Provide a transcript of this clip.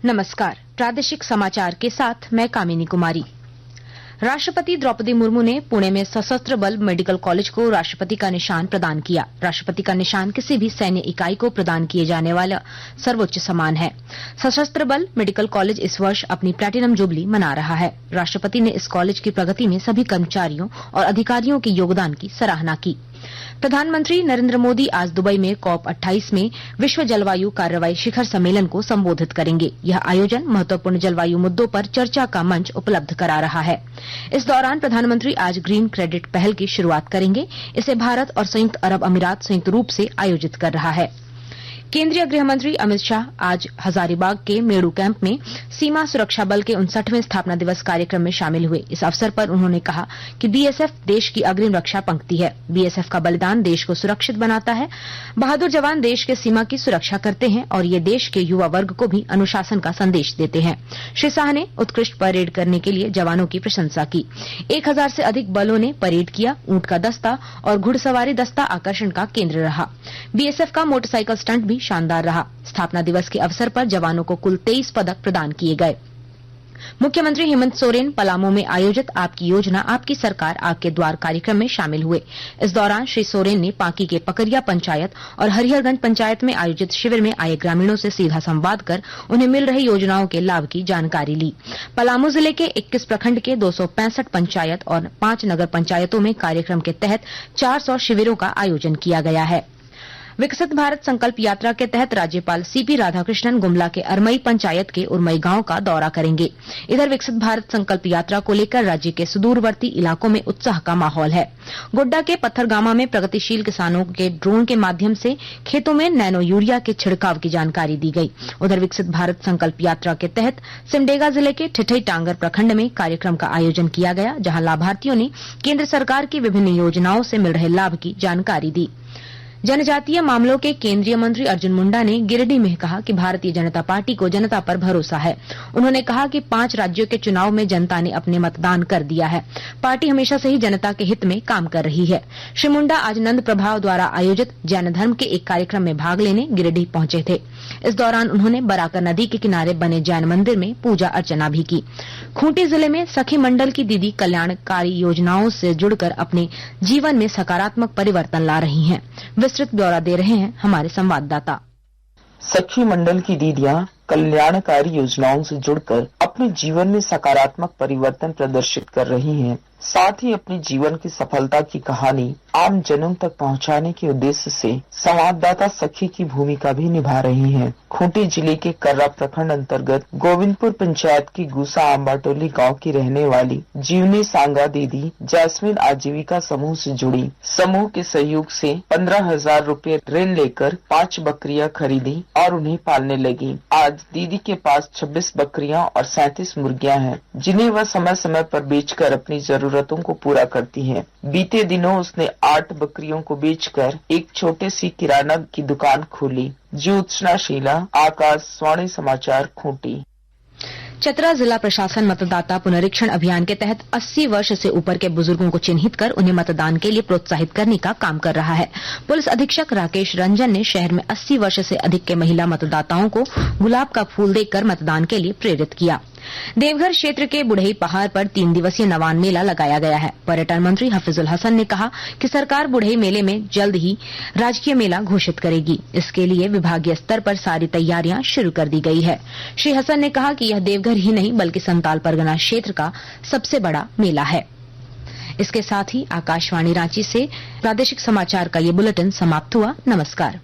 नमस्कार। प्रादेशिक समाचार के साथ मैं कामिनी कुमारी। राष्ट्रपति द्रौपदी मुर्मू ने पुणे में सशस्त्र बल मेडिकल कॉलेज को राष्ट्रपति का निशान प्रदान किया। राष्ट्रपति का निशान किसी भी सैन्य इकाई को प्रदान किए जाने वाला सर्वोच्च सम्मान है। सशस्त्र बल मेडिकल कॉलेज इस वर्ष अपनी प्लैटिनम जुबली मना रहा है। राष्ट्रपति ने इस कॉलेज की प्रगति में सभी कर्मचारियों और अधिकारियों के योगदान की सराहना की। प्रधानमंत्री नरेंद्र मोदी आज दुबई में COP28 में विश्व जलवायु कार्रवाई शिखर सम्मेलन को संबोधित करेंगे। यह आयोजन महत्वपूर्ण जलवायु मुद्दों पर चर्चा का मंच उपलब्ध करा रहा है। इस दौरान प्रधानमंत्री आज ग्रीन क्रेडिट पहल की शुरुआत करेंगे। इसे भारत और संयुक्त अरब अमीरात संयुक्त रूप से आयोजित कर रहा है। केंद्रीय गृह मंत्री अमित शाह आज हजारीबाग के मेड़ू कैंप में सीमा सुरक्षा बल के 59वें स्थापना दिवस कार्यक्रम में शामिल हुए। इस अवसर पर उन्होंने कहा कि बीएसएफ देश की अग्रिम रक्षा पंक्ति है। बीएसएफ का बलिदान देश को सुरक्षित बनाता है। बहादुर जवान देश के सीमा की सुरक्षा करते हैं और ये देश के युवा वर्ग को भी अनुशासन का संदेश देते हैं। श्री शाह ने उत्कृष्ट परेड करने के लिए जवानों की प्रशंसा की। 1000 से अधिक बलों ने परेड किया। ऊंट का दस्ता और घुड़सवारी दस्ता आकर्षण का केंद्र रहा। बीएसएफ का मोटरसाइकिल स्टंट भी शानदार रहा। स्थापना दिवस के अवसर पर जवानों को कुल 23 पदक प्रदान किए गए। मुख्यमंत्री हेमंत सोरेन पलामू में आयोजित आपकी योजना आपकी सरकार आपके द्वार कार्यक्रम में शामिल हुए। इस दौरान श्री सोरेन ने पांकी के पकरिया पंचायत और हरिहरगंज पंचायत में आयोजित शिविर में आए ग्रामीणों से सीधा संवाद कर उन्हें मिल रही योजनाओं के लाभ की जानकारी ली। पलामू जिले के 21 प्रखंड के 265 पंचायत और 5 नगर पंचायतों में कार्यक्रम के तहत 400 शिविरों का आयोजन किया गया है। विकसित भारत संकल्प यात्रा के तहत राज्यपाल सीपी राधाकृष्णन गुमला के अरमई पंचायत के उरमई गांव का दौरा करेंगे। इधर विकसित भारत संकल्प यात्रा को लेकर राज्य के सुदूरवर्ती इलाकों में उत्साह का माहौल है। गोड्डा के पत्थरगामा में प्रगतिशील किसानों के ड्रोन के माध्यम से खेतों में नैनो यूरिया के छिड़काव की जानकारी दी गई। उधर विकसित भारत संकल्प यात्रा के तहत सिमडेगा जिले के ठिठई टांगर प्रखंड में कार्यक्रम का आयोजन किया गया, जहां लाभार्थियों ने केंद्र सरकार की विभिन्न योजनाओं से मिल रहे लाभ की जानकारी दी। जनजातीय मामलों के केंद्रीय मंत्री अर्जुन मुंडा ने गिरिडीह में कहा कि भारतीय जनता पार्टी को जनता पर भरोसा है। उन्होंने कहा कि 5 राज्यों के चुनाव में जनता ने अपने मतदान कर दिया है। पार्टी हमेशा से ही जनता के हित में काम कर रही है। श्री मुंडा आज नंद प्रभाव द्वारा आयोजित जैन धर्म के एक कार्यक्रम में भाग लेने गिरिडीह पहुंचे थे। इस दौरान उन्होंने बराकर नदी के किनारे बने जैन मंदिर में पूजा अर्चना भी की। खूंटी जिले में सखी मंडल की दीदी कल्याणकारी योजनाओं से जुड़कर अपने जीवन में सकारात्मक परिवर्तन ला रही हैं। विस्तृत ब्यौरा दे रहे हैं हमारे संवाददाता। सखी मंडल की दीदियां कल्याणकारी योजनाओं से जुड़कर अपने जीवन में सकारात्मक परिवर्तन प्रदर्शित कर रही हैं। साथ ही अपने जीवन की सफलता की कहानी आम जनों तक पहुंचाने के उद्देश्य से संवाददाता सखी की भूमिका भी निभा रही हैं। खूंटी जिले के कर्रा प्रखंड अंतर्गत गोविंदपुर पंचायत की गुसा आंबाटोली गांव की रहने वाली जीवनी सांगा दीदी जैस्मिन आजीविका समूह से जुड़ी। समूह के सहयोग से 15,000 रुपए ऋण लेकर 5 बकरियां खरीदी और उन्हें पालने लगी। आज दीदी के पास 26 बकरियां और 37 मुर्गियां हैं, जिन्हें वह समय समय पर बेचकर अपनी जरूरतों को पूरा करती है। बीते दिनों उसने 8 बकरियों को बेचकर एक छोटे सी किराना की दुकान खोली। ज्योत्सना शीला, आकाशवाणी समाचार, खूंटी। चतरा जिला प्रशासन मतदाता पुनरीक्षण अभियान के तहत 80 वर्ष से ऊपर के बुजुर्गों को चिन्हित कर उन्हें मतदान के लिए प्रोत्साहित करने का काम कर रहा है। पुलिस अधीक्षक राकेश रंजन ने शहर में 80 वर्ष से अधिक के महिला मतदाताओं को गुलाब का फूल देकर मतदान के लिए प्रेरित किया। देवघर क्षेत्र के बुढ़ई पहाड़ पर 3 दिवसीय नवान मेला लगाया गया है। पर्यटन मंत्री हफीजुल हसन ने कहा कि सरकार बुढ़ई मेले में जल्द ही राजकीय मेला घोषित करेगी। इसके लिए विभागीय स्तर पर सारी तैयारियां शुरू कर दी गई है। श्री हसन ने कहा कि यह देवघर ही नहीं बल्कि संताल परगना क्षेत्र का सबसे बड़ा मेला है। इसके साथ ही आकाशवाणी रांची से प्रादेशिक समाचार का ये बुलेटिन समाप्त हुआ। नमस्कार।